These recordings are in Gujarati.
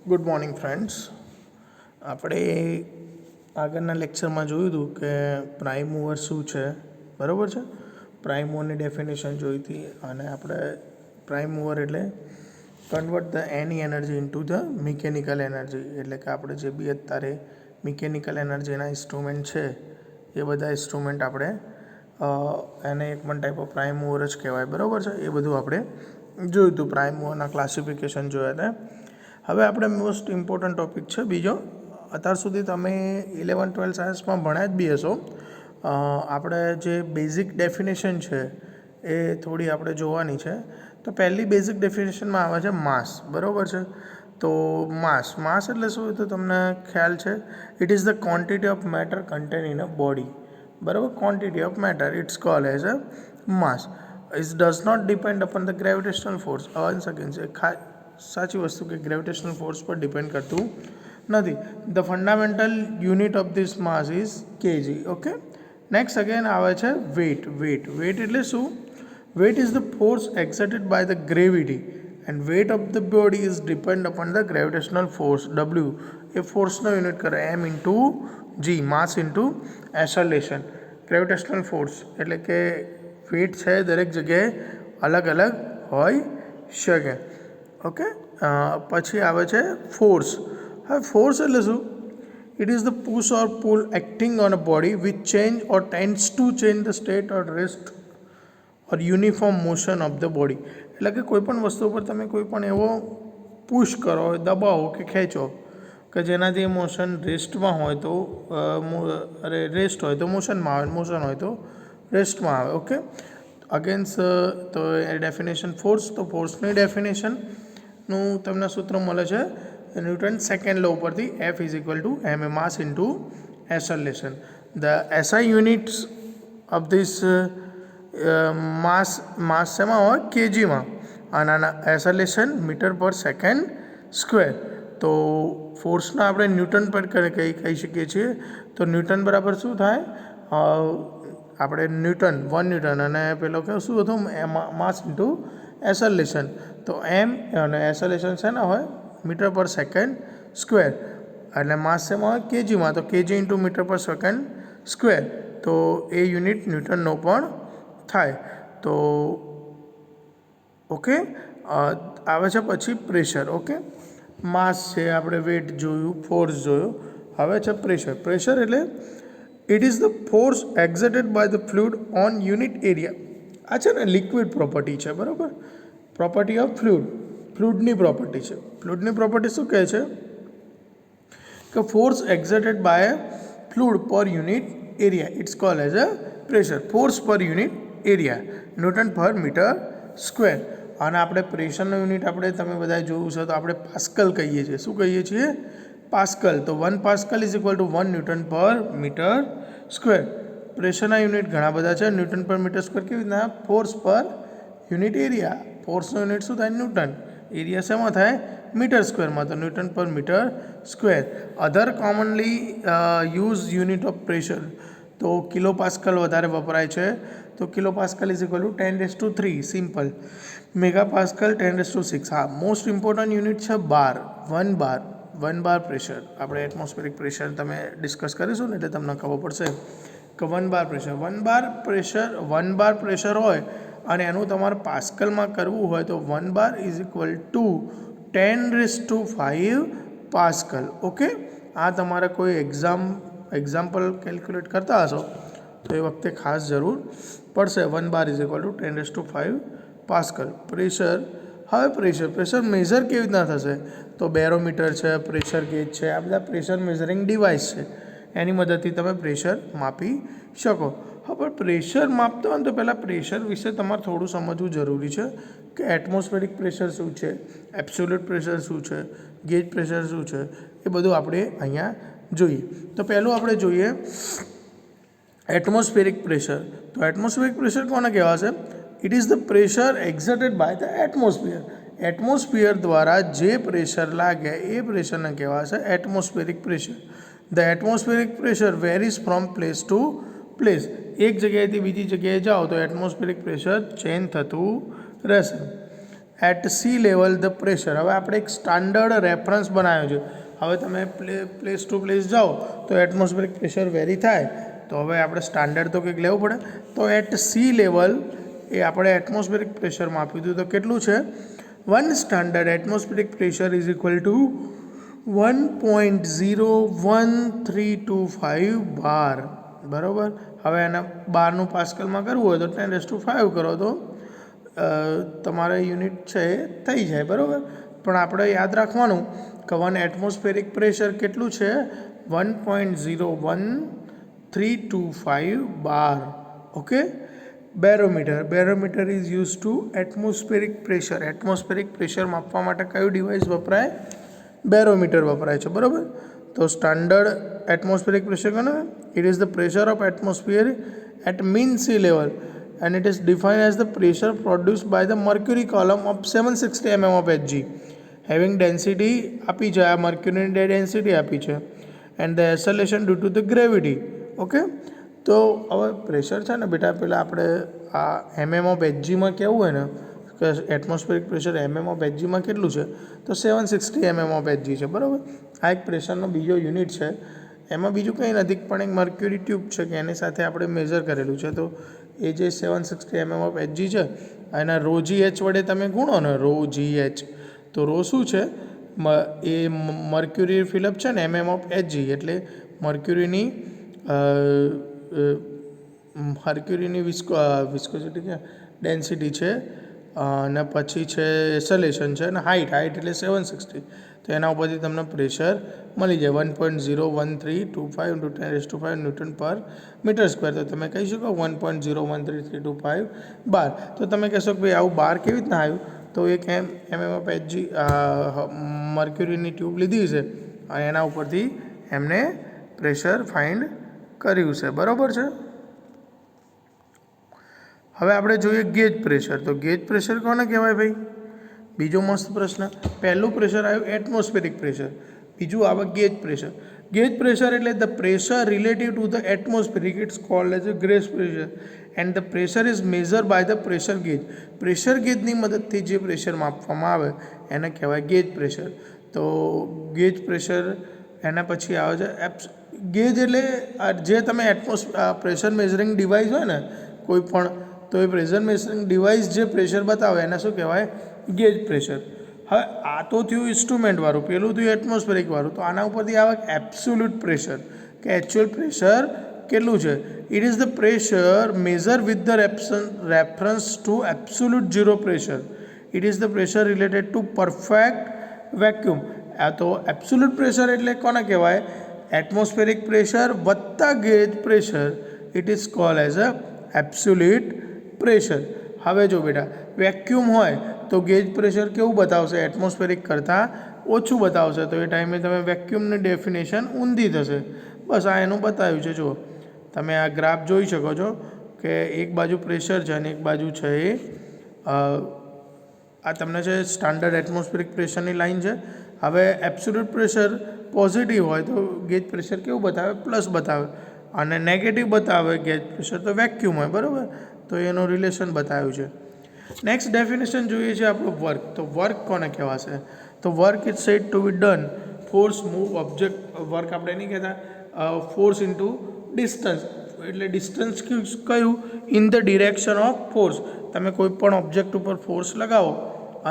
Good morning friends. આપણે આગળના લેક્ચરમાં જોયું હતું કે પ્રાઇમ મૂવર શું છે, બરાબર છે. પ્રાઇમ મૂવરની ડેફિનેશન જોઈ હતી અને આપણે પ્રાઇમ મૂવર એટલે convert the any energy into the mechanical energy, એટલે કે આપણે જે બી અત્યારે મિકેનિકલ એનર્જીના ઇન્સ્ટ્રુમેન્ટ છે એ બધા ઇન્સ્ટ્રુમેન્ટ આપણે એને એક પણ ટાઈપ ઓફ પ્રાઇમ મૂવર જ કહેવાય, બરાબર છે. એ બધું આપણે જોયું હતું, પ્રાઇમ મૂવરના ક્લાસિફિકેશન જોયા હતા. હવે આપણે મોસ્ટ ઇમ્પોર્ટન્ટ ટૉપિક છે બીજો. અત્યાર સુધી તમે 11-12 સાયન્સમાં ભણ્યા જ બી હશો. આપણે જે બેઝિક ડેફિનેશન છે એ થોડી આપણે જોવાની છે. તો પહેલી બેઝિક ડેફિનેશનમાં આવે છે માસ, બરાબર છે. તો માસ એટલે શું, તો તમને ખ્યાલ છે, it is the quantity of matter contain in a body, બરાબર. Quantity of matter it's called as a mass. It does not depend upon the gravitational force. Once again સાચી વસ્તુ કે ગ્રેવિટેશનલ ફોર્સ પર ડિપેન્ડ કરતું નથી. The fundamental unit of this mass is KG. Okay. Next again આવે છે વેટ એટલે શું? Weight is the force exerted by the gravity and weight of the body is depend upon the gravitational force. W એ ફોર્સનો યુનિટ કરે, M into G, mass into acceleration. Gravitational force એટલે કે વેટ છે દરેક જગ્યાએ અલગ અલગ હોઈ શકે. ઓકે. પછી આવે છે ફોર્સ. હવે ફોર્સ એટલે શું? It is the push or pull acting on a body which change or tends to change the state or rest or uniform motion of the body. એટલે કે કોઈ પણ વસ્તુ પર તમે કોઈ પણ એવો પુશ કરો, દબાવો કે ખેંચો કે જેનાથી મોશન રેસ્ટમાં હોય તો રેસ્ટ હોય તો મોશનમાં આવે, મોશન હોય તો રેસ્ટમાં આવે. ઓકે. અગેન્સ્ટ તો એ ડેફિનેશન ફોર્સ. તો ફોર્સની ડેફિનેશનનું તમને સૂત્ર મળે છે ન્યૂટન સેકન્ડ લો ઉપરથી, F is equal to M A mass into acceleration. The SI units of this mass શેમાં હોય? કેજીમાં. અને acceleration metre per second square. તો ફોર્સના આપણે ન્યૂટન પર કહી શકીએ છીએ. તો ન્યૂટન બરાબર શું થાય? આપણે ન્યૂટન 1 ન્યૂટન અને પેલો કે શું હતું? માસ ઇન્ટુ એસેલેરેશન. તો એમ અને એસેલેરેશન શેના હોય? Metre per second square. એટલે માસ શેમાં હોય? કેજીમાં. તો KG into metre per second square. તો એ યુનિટ ન્યૂટનનો પણ થાય. તો ઓકે. આવે છે પછી પ્રેશર. ઓકે. માસ છે, આપણે વેટ જોયું, ફોર્સ જોયું. હવે છે પ્રેશર એટલે it is the force exerted by the fluid on unit area. આ છે ને લિક્વિડ પ્રોપર્ટી છે, બરાબર. પ્રોપર્ટી ઓફ ફ્લુઇડની પ્રોપર્ટી છે. ફ્લુઇડની પ્રોપર્ટી શું કહે છે? કે force exerted by fluid per unit area it's called as a pressure. Force per unit area, newton per metre square. અને આપણે પ્રેશરનો યુનિટ આપણે તમે બધા જોયું છે તો આપણે પાસ્કલ કહીએ છીએ. શું કહીએ છીએ? પાસ્કલ. તો 1 pascal is equal two 1 newton per metre square. પ્રેશરના unit ઘણા બધા છે. ન્યૂટન પર મીટર સ્ક્વેર કેવી રીતના? Force per unit area. ફોર્સનો unit શું થાય? ન્યૂટન. એરિયા શેમાં થાય? મીટર સ્ક્વેરમાં. તો newton per metre square. Other commonly use unit of pressure. તો કિલો પાસ્કલ વધારે વપરાય છે. તો kilo pascal is equal to 10⁻³ simple. Mega pascal 10⁻⁶. હા, મોસ્ટ ઇમ્પોર્ટન્ટ યુનિટ છે બાર. 1 bar pressure. આપણે એટમોસ્ફેરિક પ્રેશર તમે ડિસ્કસ કરીશું ને એટલે તમને ખબર પડશે કે 1 બાર પ્રેશર. 1 બાર પ્રેશર હોય અને એનું તમારે પાસ્કલમાં કરવું હોય તો 1 bar is equal two 10⁵ pascal. Okay. આ તમારે કોઈ એક્ઝામ્પલ કેલ્ક્યુલેટ કરતા હશો તો એ વખતે ખાસ જરૂર પડશે. 1 bar is equal two 10⁵ pascal. Pressure. હવે પ્રેશર મેઝર કેવી રીતના થશે? તો બેરોમીટર છે, પ્રેશર ગેજ છે, આ બધા પ્રેશર મેઝરિંગ ડિવાઇસ છે. એની મદદથી તમે પ્રેશર માપી શકો. હવે પ્રેશર માપતા હોય ને તો પહેલાં પ્રેશર વિશે તમારે થોડું સમજવું જરૂરી છે કે એટમોસ્ફેરિક પ્રેશર શું છે, એબ્સોલ્યુટ પ્રેશર શું છે, ગેજ પ્રેશર શું છે, એ બધું આપણે અહીંયા જોઈએ. તો પહેલું આપણે જોઈએ એટમોસ્ફેરિક પ્રેશર. તો એટમોસ્ફેરિક પ્રેશર કોને કહેવાશે? It is the pressure exerted by the atmosphere. Atmosphere દ્વારા જે પ્રેશર લાગે એ પ્રેશરને કહેવાશે atmospheric pressure. The atmospheric pressure varies from place to place. એક જગ્યાએથી બીજી જગ્યાએ જાઓ તો એટમોસ્ફેરિક પ્રેશર ચેન્જ થતું રહેશે. At sea level the pressure. હવે આપણે એક સ્ટાન્ડર્ડ રેફરન્સ બનાવ્યો છે. હવે તમે પ્લેસ ટુ પ્લેસ જાઓ તો એટમોસ્ફેરિક પ્રેશર વેરી થાય, તો હવે આપણે સ્ટાન્ડર્ડ તો કંઈક લેવું પડે. તો એટ સી લેવલ એ આપણે એટમોસ્ફેરિક પ્રેશરમાં આપ્યું હતું, તો કેટલું છે? 1 standard atmospheric pressure is equal two 1.01325 બાર. બરાબર. હવે એના બારનું પાસ્કલમાં કરવું હોય તો 10⁵ કરો તો તમારે યુનિટ છે એ થઈ જાય. બરાબર. પણ આપણે યાદ રાખવાનું કે 1 એટમોસ્ફેરિક પ્રેશર કેટલું છે? 1.01325 bar. Okay. Barometer is use to atmospheric pressure. Atmospheric pressure માપવા માટે કયું ડિવાઇસ વપરાય? બેરોમીટર વપરાય છે. બરાબર. તો સ્ટાન્ડર્ડ એટમોસ્ફેરિક પ્રેશર કોને? It is the pressure of atmosphere at mean sea level and it is defined as the pressure produced by the mercury column of 760 mm of Hg having density આપી છે, આ મર્ક્યુરીની ડેન્સિટી આપી છે, and the acceleration due to the gravity. Okay. તો હવે પ્રેશર છે ને બેટા, પહેલાં આપણે આ mm of Hgમાં કેવું હોય ને કે એટમોસ્ફેરિક પ્રેશર mm of Hgમાં કેટલું છે? તો 760 mm of Hg છે. બરાબર. આ એક પ્રેશરનો બીજો યુનિટ છે. એમાં બીજું કંઈ નથી પણ એક મર્ક્યુરી ટ્યુબ છે કે એની સાથે આપણે મેઝર કરેલું છે. તો એ જે 760 mm of Hg છે એના ρ GH વડે તમે ગુણો ને, ρ GH, તો ρ શું છે? એ મર્ક્યુરી ફિલઅપ છે ને mm of Hg, એટલે મર્ક્યુરીની વિસ્કોસિટી છે, ડેન્સિટી છે, અને પછી છે એસેલેશન છે, અને હાઇટ એટલે 760. તો એના ઉપરથી તમને પ્રેશર મળી જાય 1.01325 × 10⁵ ન્યૂટન પર મીટર સ્ક્વેર. તો તમે કહી શકો 1.01325 બાર. તો તમે કહેશો કે ભાઈ આવું બાર કેવી રીતના આવ્યું? તો એક mm of Hg મર્ક્યુરીની ટ્યુબ લીધી છે અને એના ઉપરથી એમને પ્રેશર ફાઇન્ડ કર્યું છે. બરાબર છે. હવે આપણે જોઈએ ગેજ પ્રેશર. તો ગેજ પ્રેશર કોને કહેવાય ભાઈ? બીજો મસ્ત પ્રશ્ન. પહેલું પ્રેશર આવ્યું એટમોસ્ફેરિક પ્રેશર, બીજું આવે ગેજ પ્રેશર. ગેજ પ્રેશર એટલે the pressure relative to the atmospheric, it's called as a gauge pressure and the pressure is measure by the pressure gauge. Pressure ગેજની મદદથી જે પ્રેશર માપવામાં આવે એને કહેવાય ગેજ પ્રેશર. તો ગેજ પ્રેશર એના પછી આવે છે ગેજ એટલે જે તમે પ્રેશર મેઝરિંગ ડિવાઇસ હોય ને કોઈ પણ, તો એ પ્રેશર મેઝરિંગ ડિવાઇસ જે પ્રેશર બતાવે એને શું કહેવાય? Gauge pressure. હવે આ તો થયું ઇન્સ્ટ્રુમેન્ટવાળું, પેલું થયું એટમોસ્ફેરિકવાળું. તો આના ઉપરથી આવે એબ્સોલ્યુટ પ્રેશર, કે એકચ્યુઅલ પ્રેશર કેટલું છે? It is the pressure measure with the reference to absolute zero pressure. It is the pressure related to perfect vacuum. આ તો એબ્સોલ્યુટ પ્રેશર એટલે કોને કહેવાય? એટમોસ્ફેરિક પ્રેશર વત્તા gauge pressure. It is called as a absolute pressure. હવે જો બેટા વેક્યુમ હોય તો ગેજ પ્રેશર કેવું બતાવશે? એટમોસ્ફેરિક કરતાં ઓછું બતાવશે. તો એ ટાઈમે તમે વેક્યુમની ડેફિનેશન ઊંધી થશે. બસ આ એનું બતાવ્યું છે. જુઓ તમે આ ગ્રાફ જોઈ શકો છો કે એક બાજુ પ્રેશર છે અને એક બાજુ છે એ આ તમને છે સ્ટાન્ડર્ડ એટમોસ્ફેરિક પ્રેશરની લાઇન છે. હવે એબ્સોલ્યુટ પ્રેશર પોઝિટિવ હોય તો ગેજ પ્રેશર કેવું બતાવે? પ્લસ બતાવે. અને નેગેટિવ બતાવે ગેજ પ્રેશર તો વેક્યુમ હોય. બરાબર. તો એનું રિલેશન બતાવ્યું છે. નેક્સ્ટ ડેફિનેશન જોઈએ છે આપણું વર્ક. તો વર્ક કોને કહેવાશે? તો work is said to be done force move object. Work આપણે નહીં કહેતા ફોર્સ ઇન્ટુ ડિસ્ટન્સ, એટલે ડિસ્ટન્સ કયું? In the direction of force. તમે કોઈ પણ ઓબ્જેક્ટ ઉપર ફોર્સ લગાવો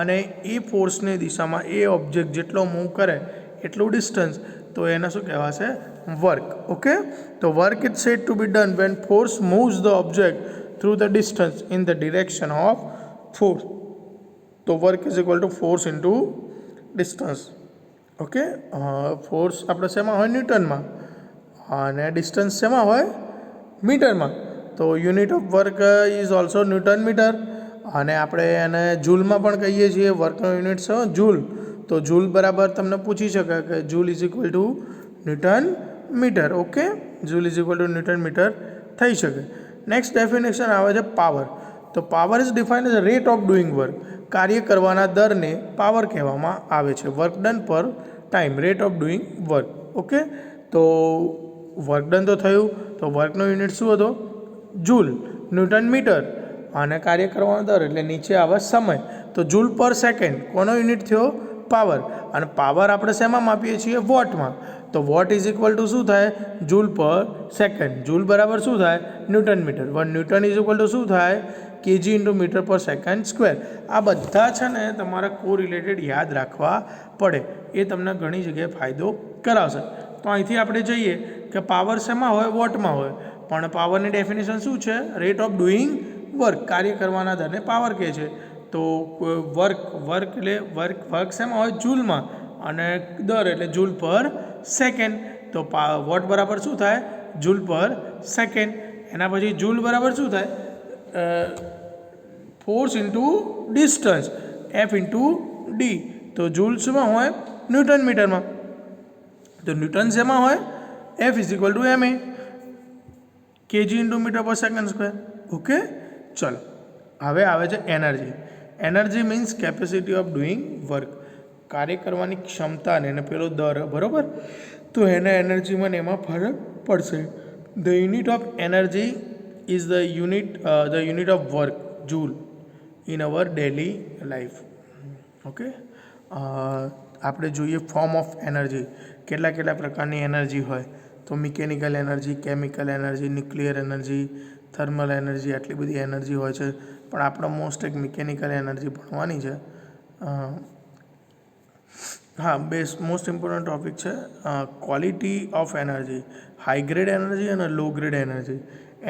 અને એ ફોર્સની દિશામાં એ ઓબ્જેક્ટ જેટલો મૂવ કરે એટલું ડિસ્ટન્સ, તો એને શું કહેવાશે? વર્ક. ઓકે. તો work is said to be done when force moves the object through the distance in the direction of force. તો work is equal to force into distance. Okay. Force આપણે શેમાં હોય? ન્યૂટનમાં. અને ડિસ્ટન્સ શેમાં હોય? મીટરમાં. તો unit of work is also newton metre. અને આપણે એને જૂલમાં પણ કહીએ છીએ. વર્કનો યુનિટ છે જૂલ. તો જૂલ બરાબર તમને પૂછી શકે કે joule is equal to newton metre. Okay. Joule is equal to newton metre થઈ શકે. નેક્સ્ટ ડેફિનેશન આવે છે પાવર. તો power is defined as rate of doing work. કાર્ય કરવાના દરને પાવર કહેવામાં આવે છે. Work done per time, rate of doing work. Okay. તો વર્ક ડન તો થયું, તો વર્કનો યુનિટ શું હતો? જૂલ. Newton metre. અને કાર્ય કરવાનો દર એટલે નીચે આવે સમય. તો જૂલ પર સેકન્ડ કોનો યુનિટ થયો? પાવર. અને પાવર આપણે શેમાં માપીએ છીએ? વોટમાં. તો વોટ ઇઝ ઇક્વલ ટુ શું થાય? જૂલ પર સેકન્ડ. જૂલ બરાબર શું થાય? Newton metre. 1 newton is equal to શું થાય? KG into metre per second square. આ બધા છે ને તમારા કોરિલેટેડ યાદ રાખવા પડે, એ તમને ઘણી જગ્યાએ ફાયદો કરાવશે. તો અહીંથી આપણે જઈએ કે પાવર શેમાં હોય? વોટમાં હોય. પણ પાવરની ડેફિનેશન શું છે? Rate of doing work. કાર્ય કરવાના દરને પાવર કહે છે. તો વર્ક શેમાં હોય? જૂલમાં. અને દર એટલે જૂલ પર સેકન્ડ. તો વોટ બરાબર શું થાય? જૂલ પર સેકન્ડ. એના પછી જૂલ બરાબર શું થાય? Force into distance, F into D. તો જૂલ શેમાં હોય? ન્યૂટન મીટરમાં. તો ન્યૂટન શેમાં હોય? F is equal to M A, KG into metre per second square. Okay, ચલો હવે આવે છે energy. Energy means capacity of doing work. કાર્ય કરવાની ક્ષમતા ને પેલો દર, બરાબર. તો એને એનર્જીમાં ને એમાં ફરક પડશે. The unit of energy is the unit of work, joule, in our daily life. Okay, આપણે જોઈએ ફોર્મ ઓફ એનર્જી. કેટલા પ્રકારની એનર્જી હોય? તો mechanical energy, chemical energy, nuclear energy, thermal energy, આટલી બધી એનર્જી હોય છે. પણ આપણે મોસ્ટ એક મિકેનિકલ એનર્જી ભણવાની છે. હા, મોસ્ટ ઇમ્પોર્ટન્ટ ટોપિક છે quality of energy. High grade energy અને low grade energy.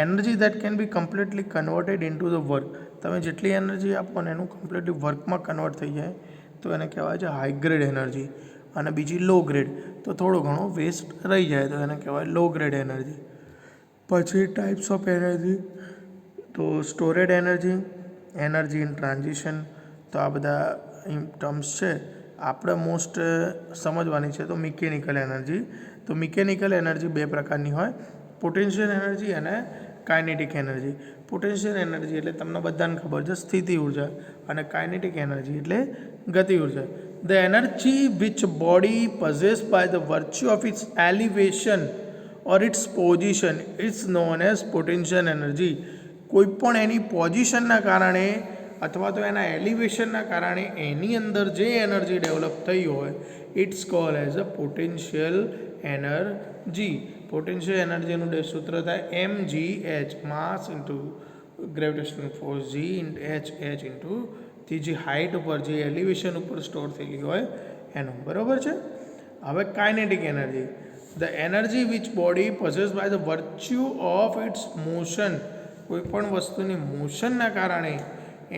Energy that can be completely converted into the work. તમે જેટલી એનર્જી આપો ને એનું કમ્પ્લીટલી વર્કમાં કન્વર્ટ થઈ જાય તો એને કહેવાય છે હાઈ ગ્રેડ એનર્જી. અને બીજી લો ગ્રેડ, તો થોડો ઘણો વેસ્ટ રહી જાય તો એને કહેવાય લો ગ્રેડ એનર્જી. પછી ટાઈપ્સ ઓફ એનર્જી, તો stored energy, energy in transition. તો આ બધા ટર્મ્સ છે આપણે મોસ્ટ સમજવાની છે. તો મિકેનિકલ એનર્જી. તો મિકેનિકલ એનર્જી બે પ્રકારની હોય, પોટેન્શિયલ એનર્જી અને કાઇનેટિક એનર્જી. પોટેન્શિયલ એનર્જી એટલે તમને બધાને ખબર છે સ્થિતિ ઉર્જા, અને કાઇનેટિક એનર્જી એટલે ગતિ ઉર્જા. The energy which body possessed by the virtue of its elevation or its position it's known as potential energy. કોઈ પણ એની પોઝિશનના કારણે અથવા તો એના એલિવેશનના કારણે એની અંદર જે એનર્જી ડેવલપ થઈ હોય it's call as a potential energy. Potential એનર્જીનું સૂત્ર થાય mgh, mass into gravitational force, G H into જે હાઇટ ઉપર, જે એલિવેશન ઉપર સ્ટોર થયેલી હોય એનું, બરાબર છે. હવે kinetic energy. The energy which body possessed by the virtue of its motion. કોઈ પણ વસ્તુની મોશનના કારણે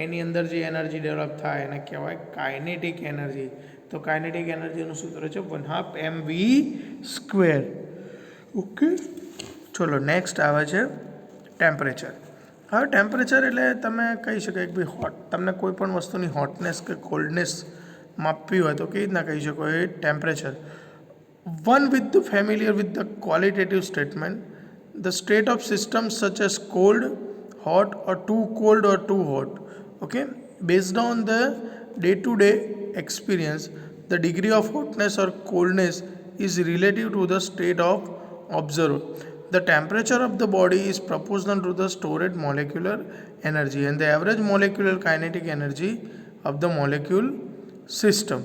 એની અંદર જે એનર્જી ડેવલપ થાય એને કહેવાય કાઇનેટિક એનર્જી. તો કાઇનેટિક એનર્જીનું સૂત્ર છે 1/2 mv². ઓકે, ચલો નેક્સ્ટ આવે છે ટેમ્પરેચર. હવે ટેમ્પરેચર એટલે તમે કહી શકાય કે ભાઈ તમને કોઈ પણ વસ્તુની હોટનેસ કે કોલ્ડનેસ માપવી હોય તો કેવી રીતના કહી શકો? એ temperature. One with the familiar with the qualitative statement, the state of system such as cold, hot or too cold or too hot. Okay, based on the day to day experience, the degree of hotness or coldness is relative to the state of observer. The temperature of the body is proportional to the stored molecular energy and the average molecular kinetic energy of the molecule system.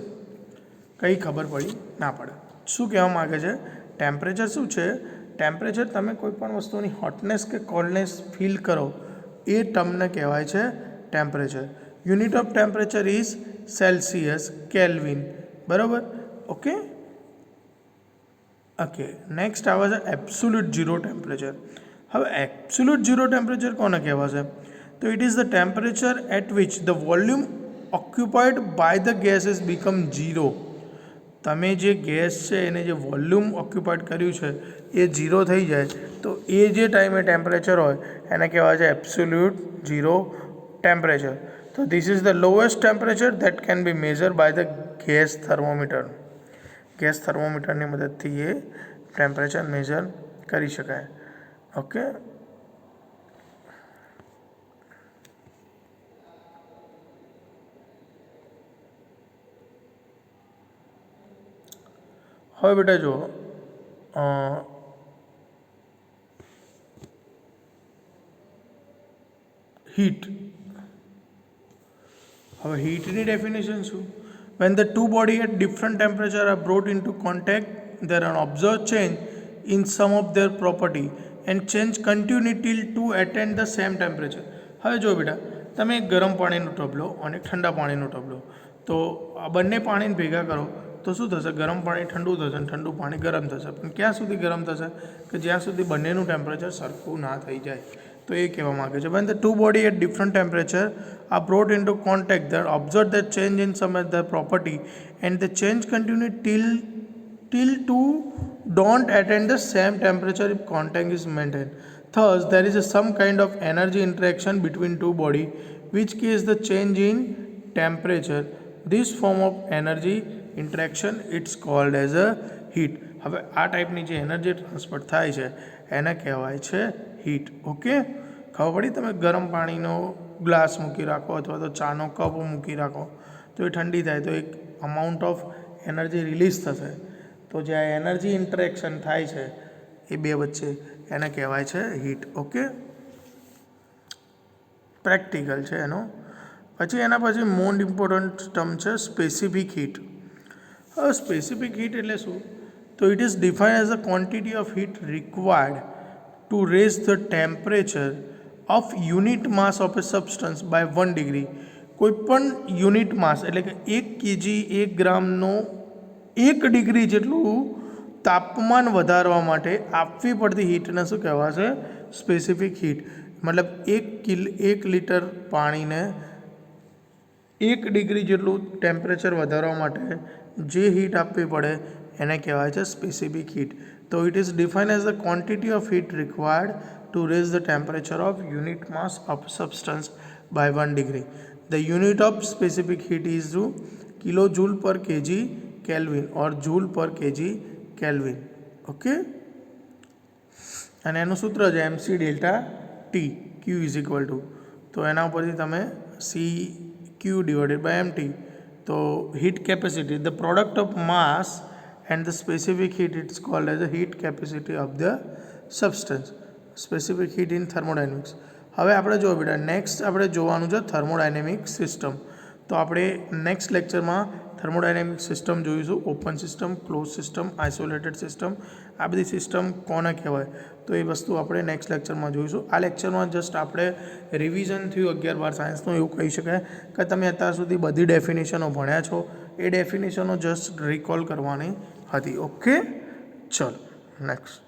કંઈ ખબર પડી ના પડે. શું કહેવા માગે છે? ટેમ્પરેચર શું છે? ટેમ્પરેચર તમે કોઈ પણ વસ્તુની હોટનેસ કે કોલ્ડનેસ ફીલ કરો એ તમને કહેવાય છે temperature. Unit of temperature is Celsius, kelvin, બરાબર. ઓકે, નેક્સ્ટ આવે છે એબ્સોલ્યુટ ઝીરો ટેમ્પરેચર. હવે એબ્સોલ્યુટ ઝીરો ટેમ્પરેચર કોને કહેવાશે? તો it is the temperature at which the volume occupied by the gas is become zero. તમે જે ગેસ છે એને જે વોલ્યુમ ઓક્યુપાઈડ કર્યું છે એ ઝીરો થઈ જાય તો એ જે ટાઈમે ટેમ્પરેચર હોય એને કહેવાય છે એબ્સોલ્યુટ ઝીરો ટેમ્પરેચર. તો this is the lowest temperature that can be measure by the gas thermometer. Gas થર્મોમીટરની મદદથી એ ટેમ્પરેચર મેઝર કરી શકાય. ઓકે, હવે બેટા જુઓ, હીટ. હવે હીટની ડેફિનેશન શું? When the two body at different temperature are brought in to contact there are observe change in some of their property and change continuity to attend the same temperature. હવે જો બેટા, તમે એક ગરમ પાણીનો ટબ લો અને ઠંડા પાણીનો ટબ લો, તો આ બંને પાણીને ભેગા કરો તો શું થશે? ગરમ પાણી ઠંડુ થશે અને ઠંડુ પાણી ગરમ થશે. પણ ક્યાં સુધી ગરમ થશે? કે જ્યાં સુધી બંનેનું ટેમ્પરેચર સરખું ના થઈ જાય. તો એ કહેવા માગે છે when the two body at different temperature are brought in to contact there observe the change in some of the property and the change continue till to don't attain the same temperature if contact is maintained. Thus, there is some kind of energy interaction between two body, which case the change in temperature. This form of energy interaction it's called as a heat. હવે આ ટાઈપની જે એનર્જી ટ્રાન્સફર થાય છે એને કહેવાય છે હીટ. ઓકે, ખબર પડી? તમે ગરમ પાણીનો ગ્લાસ મૂકી રાખો અથવા તો ચાનો કપ મૂકી રાખો તો એ ઠંડી થાય તો એક અમાઉન્ટ ઓફ એનર્જી રિલીઝ થશે. તો જે આ એનર્જી ઇન્ટરેક્શન થાય છે એ બે વચ્ચે એને કહેવાય છે હીટ. ઓકે, પ્રેક્ટિકલ છે એનો. પછી એના પછી મોસ્ટ ઇમ્પોર્ટન્ટ ટર્મ છે સ્પેસિફિક હીટ. હવે સ્પેસિફિક હીટ એટલે શું? તો it is defined as a quantity of heat required to raise the temperature of unit mass of a substance by 1 degree. કોઈપણ યુનિટ માસ એટલે કે 1 kg 1 ગ્રામનો 1 ડિગ્રી જેટલું તાપમાન વધારવા માટે આપવી પડતી હીટને શું કહેવાશે? Specific heat. મતલબ 1 લિટર પાણીને 1 ડિગ્રી જેટલું ટેમ્પરેચર વધારવા માટે જે હીટ આપવી પડે એને કહેવાય છે સ્પેસિફિક હીટ. તો it is defined as the quantity of heat required to raise the temperature of unit mass of substance by 1 degree. The unit of specific heat is kilo joule per KG kelvin or joule per KG kelvin. Okay, અને એનું સૂત્ર છે MC delta T Q is equal to, તો એના ઉપરથી તમે CQ ડિવાઇડેડ બાય MT. તો heat capacity, the product of mass and the specific heat it's called as a heat capacity of the substance. Specific heat in thermodynamics. હવે આપણે જો બેટા નેક્સ્ટ આપણે જોવાનું છે થર્મોડાયનેમિક સિસ્ટમ. તો આપણે નેક્સ્ટ લેક્ચરમાં થર્મોડાયનેમિક સિસ્ટમ જોઈશું. Open system, close system, isolated system, આ બધી સિસ્ટમ કોને કહેવાય તો એ વસ્તુ આપણે નેક્સ્ટ લેક્ચરમાં જોઈશું. આ લેક્ચરમાં જસ્ટ આપણે રિવિઝન થયું 11-12 સાયન્સનું. એવું કહી શકાય કે તમે અત્યાર સુધી બધી ડેફિનેશનો ભણ્યા છો, એ ડેફિનેશનો જસ્ટ રિકોલ કરવાની હતી. ઓકે, ચલો નેક્સ્ટ.